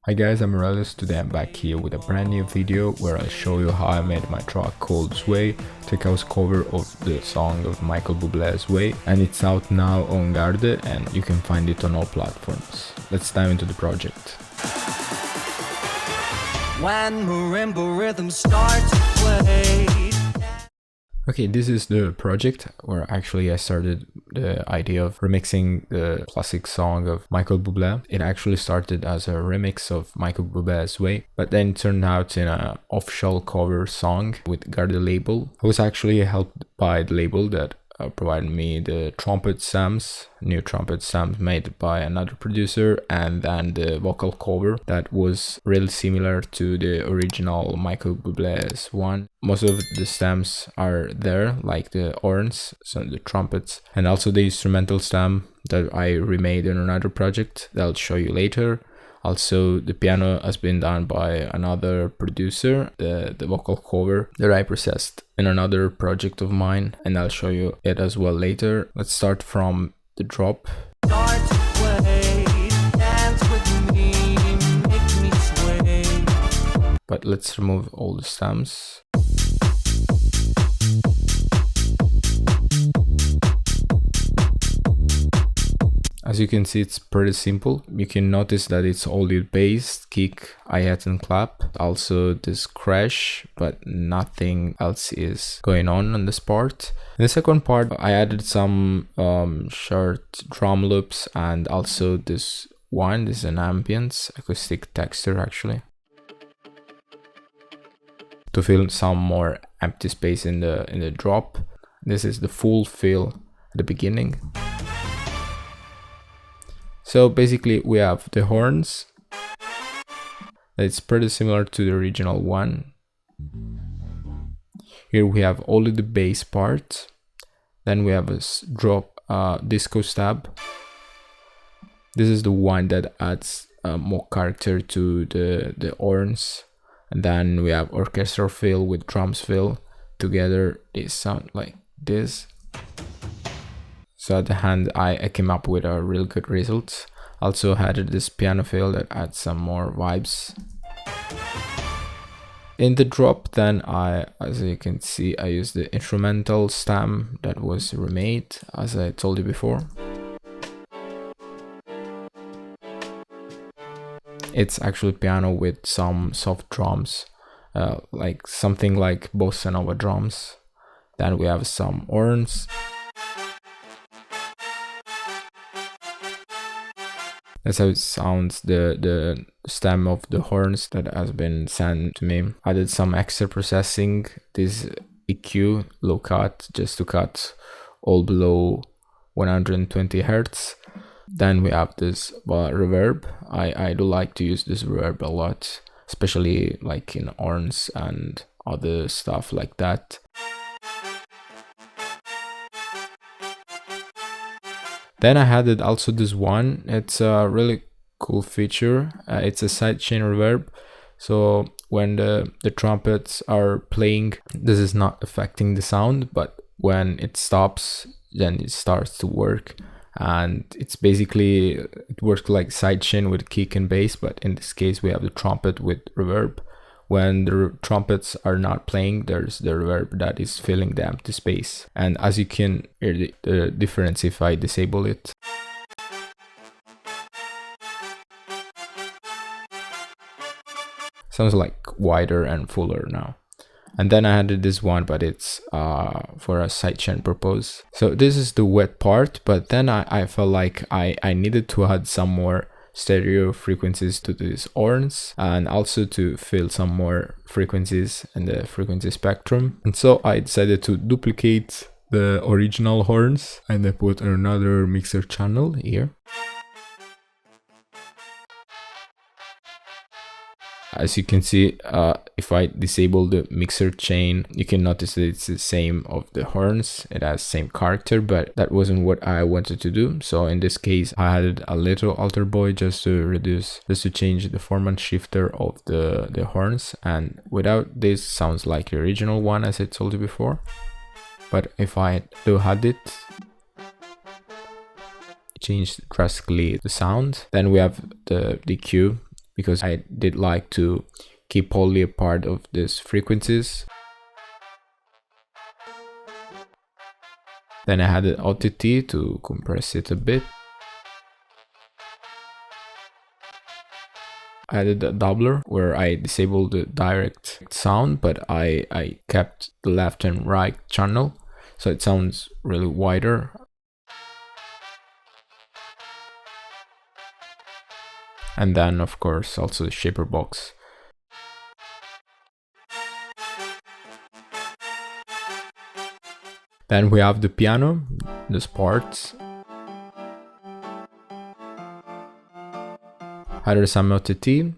Hi guys, I'm Aurelios. Today I'm back here with a brand new video where I'll show you how I made my track called Sway, takeout's cover of the song of Michael Bublé's Sway, and it's out now on GARDE and you can find it on all platforms. Let's dive into the project. When marimba rhythms start to play. Okay, this is the project where actually I started the idea of remixing the classic song of Michael Bublé. It actually started as a remix of Michael Bublé's Way, but then turned out in an off-shell cover song with GARDE label. I was actually helped by the label that provided me the trumpet stems, new trumpet stems made by another producer, and then the vocal cover that was really similar to the original Michael Bublé's one. Most of the stems are there, like the horns, so the trumpets, and also the instrumental stem that I remade in another project that I'll show you later. Also, the piano has been done by another producer, the vocal cover that I processed in another project of mine, and I'll show you it as well later. Let's start from the drop. Start to play, dance with me, make me sway. But let's remove all the stems. As you can see, it's pretty simple. You can notice that it's all lead bass, kick, hi-hat and clap. Also this crash, but nothing else is going on this part. In the second part, I added some short drum loops, and also this is an ambience acoustic texture actually, to fill some more empty space in the drop. This is the full fill at the beginning. So basically we have the horns. It's pretty similar to the original one. Here we have only the bass part. Then we have a drop disco stab. This is the one that adds more character to the horns. And then we have orchestral fill with drums fill. Together they sound like this. So at the end I came up with a real good result. Also added this piano fill that adds some more vibes. In the drop then as you can see, I used the instrumental stem that was remade, as I told you before. It's actually piano with some soft drums, like something like bossa nova drums. Then we have some horns. That's how it sounds, the stem of the horns that has been sent to me. Added some extra processing, this EQ low cut, just to cut all below 120 Hz. Then we have this reverb. I do like to use this reverb a lot, especially like in horns and other stuff like that. Then I added also this one. It's a really cool feature. It's a sidechain reverb. So when the trumpets are playing, this is not affecting the sound, but when it stops, then it starts to work. And it's basically, it works like sidechain with kick and bass, but in this case we have the trumpet with reverb. When the trumpets are not playing, there's the reverb that is filling the empty space. And as you can hear the difference if I disable it. Sounds like wider and fuller now. And then I added this one, but it's for a sidechain purpose. So this is the wet part, but then I felt like I needed to add some more stereo frequencies to these horns, and also to fill some more frequencies in the frequency spectrum. And so I decided to duplicate the original horns, and I put another mixer channel here. As you can see, if I disable the mixer chain, you can notice that it's the same of the horns. It has same character, but that wasn't what I wanted to do. So in this case, I added a little alter boy just to change the format shifter of the horns. And without this, sounds like the original one, as I told you before. But if I do add it, change drastically the sound. Then we have the EQ. because I did like to keep only a part of these frequencies. Then I had an OTT to compress it a bit. I added a doubler where I disabled the direct sound, but I kept the left and right channel, so it sounds really wider. And then of course also the shaper box. Then we have the piano, this part. Added some OTT,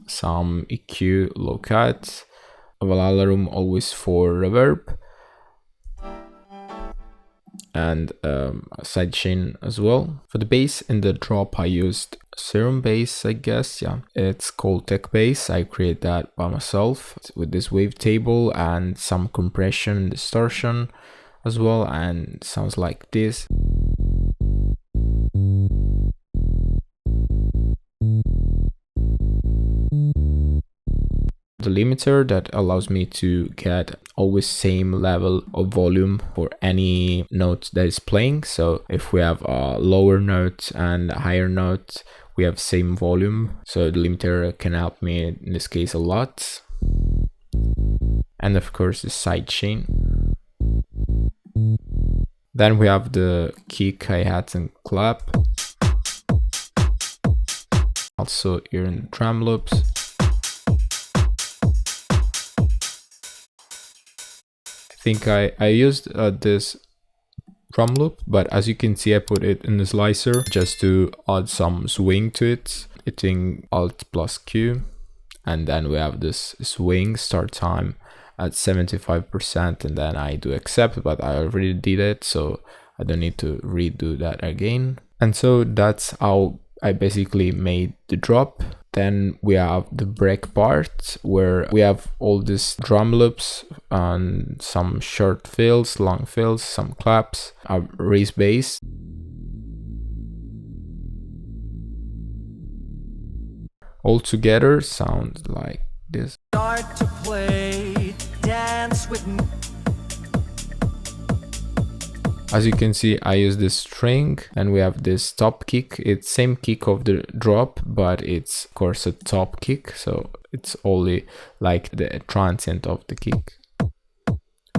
some EQ, low cut, a room always for reverb, and a sidechain as well. For the bass in the drop I used Serum bass, I guess, yeah. It's called Tech Bass. I created that by myself with this wavetable and some compression and distortion as well, and it sounds like this. The limiter that allows me to get always same level of volume for any note that is playing. So if we have a lower note and a higher note, we have same volume. So the limiter can help me in this case a lot. And of course the sidechain. Then we have the kick, hi-hat and clap. Also here in the drum loops. I think I used this drum loop, but as you can see I put it in the slicer just to add some swing to it, hitting Alt plus Q, and then we have this swing start time at 75%, and then I do accept, but I already did it, so I don't need to redo that again. And so that's how I basically made the drop. Then we have the break part where we have all these drum loops and some short fills, long fills, some claps, a raise bass. All together sounds like this. Start to play, dance with me. As you can see, I use this string, and we have this top kick. It's same kick of the drop, but it's of course a top kick, so it's only like the transient of the kick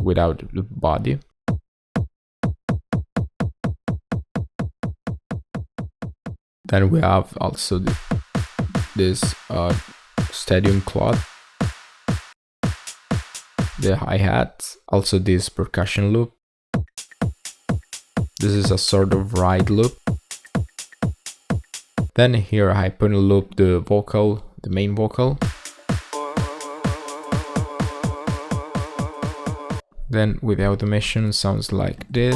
without the body. Then we have also this stadium cloth, the hi-hat, also this percussion loop. This is a sort of ride loop. Then here I put a loop the vocal, the main vocal. Then with the automation sounds like this.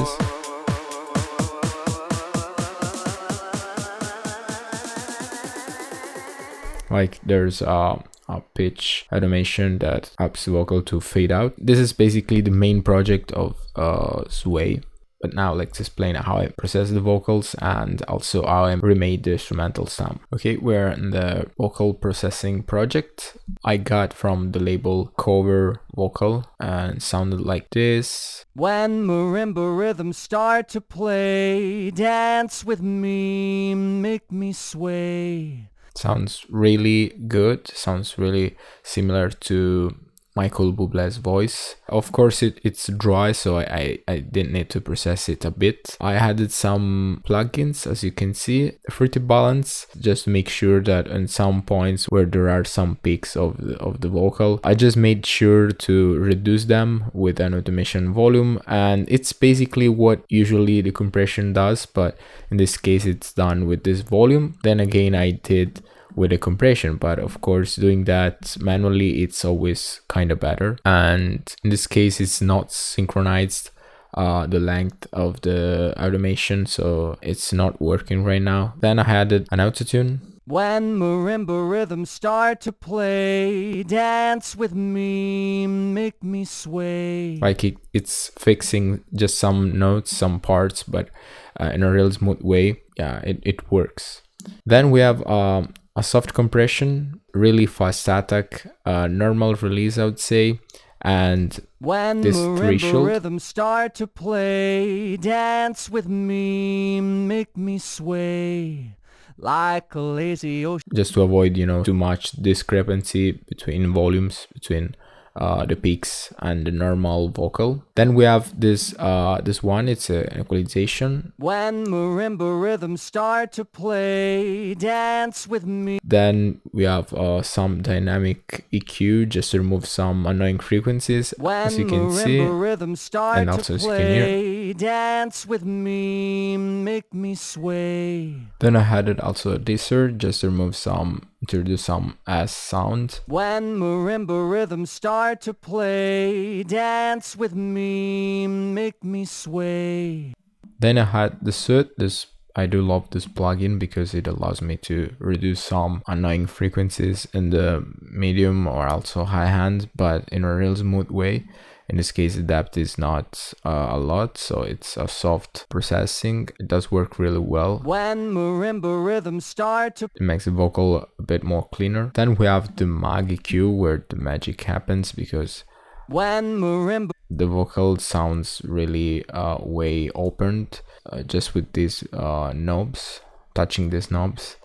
Like there's a pitch automation that helps the vocal to fade out. This is basically the main project of Sway. But now let's explain how I process the vocals and also how I remade the instrumental stamp. Okay, we're in the vocal processing project. I got from the label Cover Vocal and sounded like this. When marimba rhythms start to play, dance with me, make me sway. Sounds really good, sounds really similar to Michael Bublé's voice. Of course it's dry, so I didn't need to process it a bit. I added some plugins, as you can see, Fruity Balance, just to make sure that in some points where there are some peaks of the vocal, I just made sure to reduce them with an automation volume, and it's basically what usually the compression does, but in this case it's done with this volume. Then again I did with a compression, but of course doing that manually it's always kind of better, and in this case it's not synchronized the length of the automation, so it's not working right now. Then I added an autotune. When marimba rhythms start to play, dance with me, make me sway. Like it's fixing just some notes, some parts, but in a real smooth way. Yeah, it works. Then we have a a soft compression, really fast attack, normal release I would say, and when this marimba threshold. rhythms start to play, dance with me, make me sway like a lazy ocean. Just to avoid, you know, too much discrepancy between volumes, between the peaks and the normal vocal. Then we have this one, it's an equalization. When marimba rhythms start to play, dance with me. Then we have some dynamic EQ just to remove some annoying frequencies, as you can see, Rhythms start and also to as you can hear. play, dance with me, make me sway. Then I added also a disser just to remove some, introduce some S sound. When marimba rhythms start to play, dance with me, make me sway. Then I had the soot. I do love this plugin because it allows me to reduce some annoying frequencies in the medium or also high hand, but in a real smooth way. In this case, the depth is not a lot, so it's a soft processing. It does work really well. When marimba rhythms start to... It makes the vocal a bit more cleaner. Then we have the mag EQ, where the magic happens, because when marimba... the vocal sounds really way opened, just with these knobs, touching these knobs.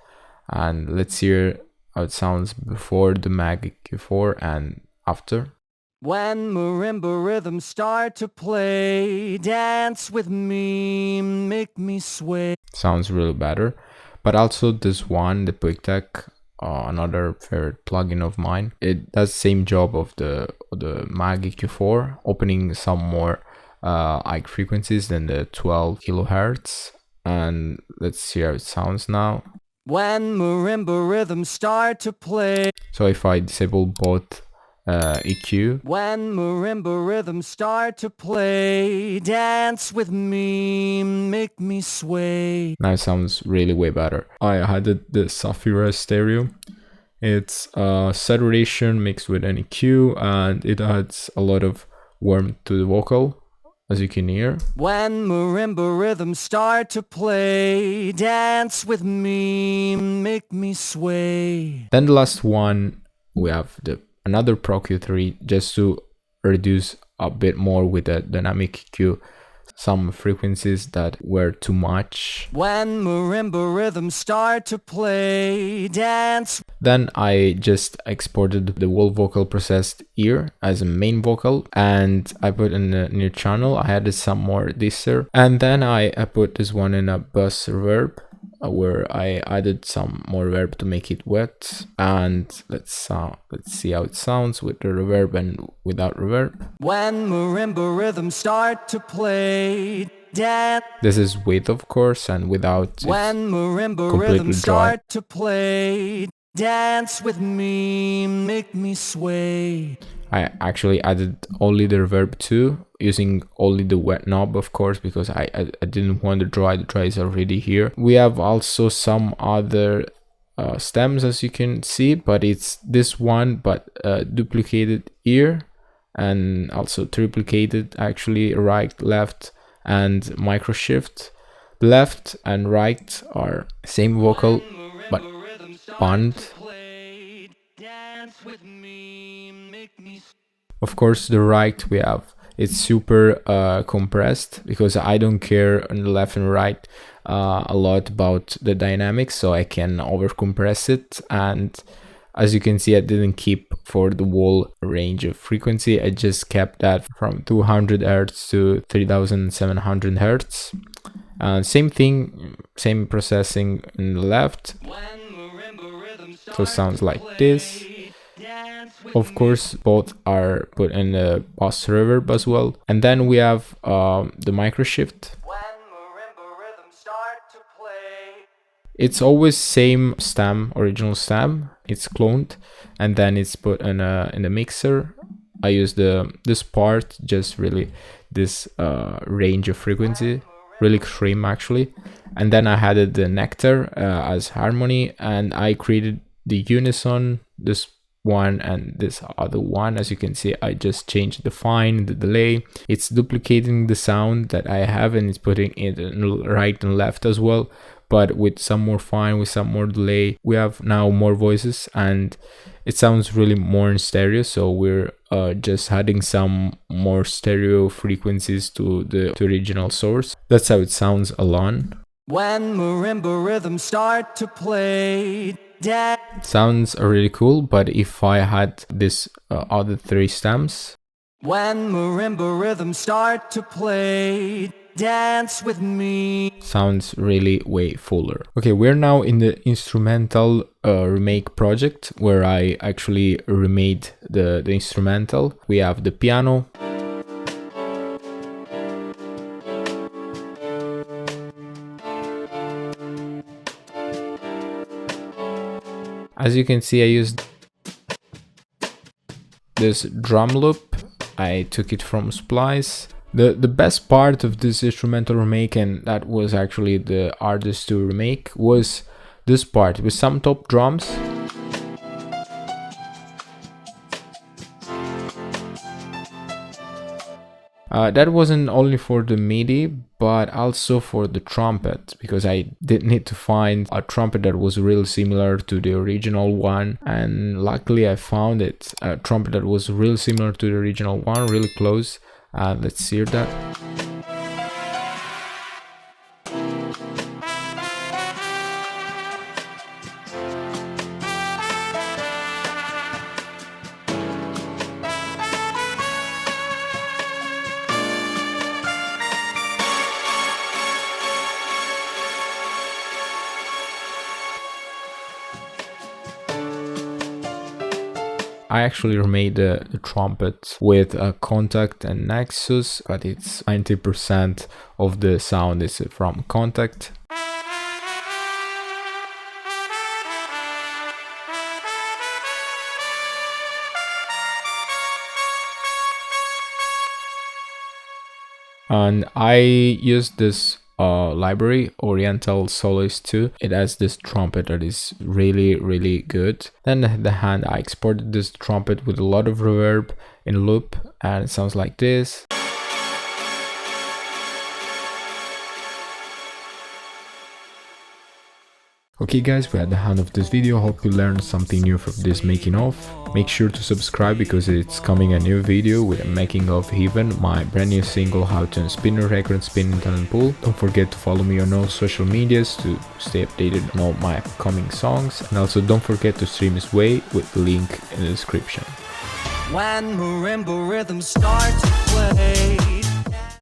And let's hear how it sounds before the mag EQ4 and after. When marimba rhythms start to play, dance with me, make me sway. Sounds really better. But also this one, the Quick-Tech, another favorite plugin of mine. It does the same job of the mag EQ4, opening some more high frequencies than the 12 kilohertz. And let's see how it sounds now. When marimba rhythms start to play. So if I disable both EQ. When marimba rhythms start to play, dance with me, make me sway. Now it sounds really way better. I added the Saphira stereo. It's saturation mixed with an EQ, and it adds a lot of warmth to the vocal, as you can hear. When marimba rhythms start to play, dance with me, make me sway. Then the last one, we have another Pro Q3 just to reduce a bit more with the dynamic EQ some frequencies that were too much. When marimba rhythms start to play, dance. Then I just exported the whole vocal processed here as a main vocal, and I put in a new channel. I added some more disser, and then I put this one in a bus reverb, where I added some more reverb to make it wet. And let's see how it sounds with the reverb and without reverb. When marimba rhythms start to play, dance. This is with, of course, and without. When marimba rhythms start to play, dance with me, make me sway. I actually added only the reverb too, using only the wet knob, of course, because I didn't want the dry is already here. We have also some other stems, as you can see, but it's this one, but duplicated here, and also triplicated, actually, right, left, and micro shift. Left and right are same vocal, but bond. Of course, the right we have, it's super compressed, because I don't care on the left and right a lot about the dynamics, so I can over compress it. And as you can see, I didn't keep for the whole range of frequency. I just kept that from 200 Hz to 3700 Hz. Same thing, same processing in the left, so it sounds like this. Of course, both are put in the bus reverb as well. And then we have the micro shift. It's always same stem, original stem. It's cloned, and then it's put in the mixer. I use this part, just really this range of frequency, really extreme actually. And then I added the nectar as harmony, and I created the unison, this one and this other one. As you can see, I just changed the fine, the delay. It's duplicating the sound that I have, and it's putting it in right and left as well, but with some more fine, with some more delay. We have now more voices and it sounds really more in stereo, so we're just adding some more stereo frequencies to the original source. That's how it sounds alone. When marimba rhythms start to play, it sounds really cool, but if I had this other 3 stems, when marimba rhythms start to play, dance with me, sounds really way fuller. Okay, we're now in the instrumental remake project where I actually remade the instrumental. We have the piano, as you can see, I used this drum loop. I took it from Splice. The best part of this instrumental remake, and that was actually the hardest to remake, was this part with some top drums. That wasn't only for the MIDI, but also for the trumpet, because I did need to find a trumpet that was really similar to the original one, and luckily I found it, a trumpet that was really similar to the original one, really close. Let's hear that. I actually remade the trumpet with a Contact and Nexus, but it's 90% of the sound is from Contact. And I used this library, Oriental Soloist 2. It has this trumpet that is really good. Then at the hand, I exported this trumpet with a lot of reverb in loop, and it sounds like this. Okay guys, we're at the end of this video. Hope you learned something new from this making of. Make sure to subscribe because it's coming a new video with a making of Even, my brand new single How to Spin a Record Spinning Talent Pool. Don't forget to follow me on all social medias to stay updated on all my upcoming songs, and also don't forget to stream this way with the link in the description. when marimba rhythms start to play.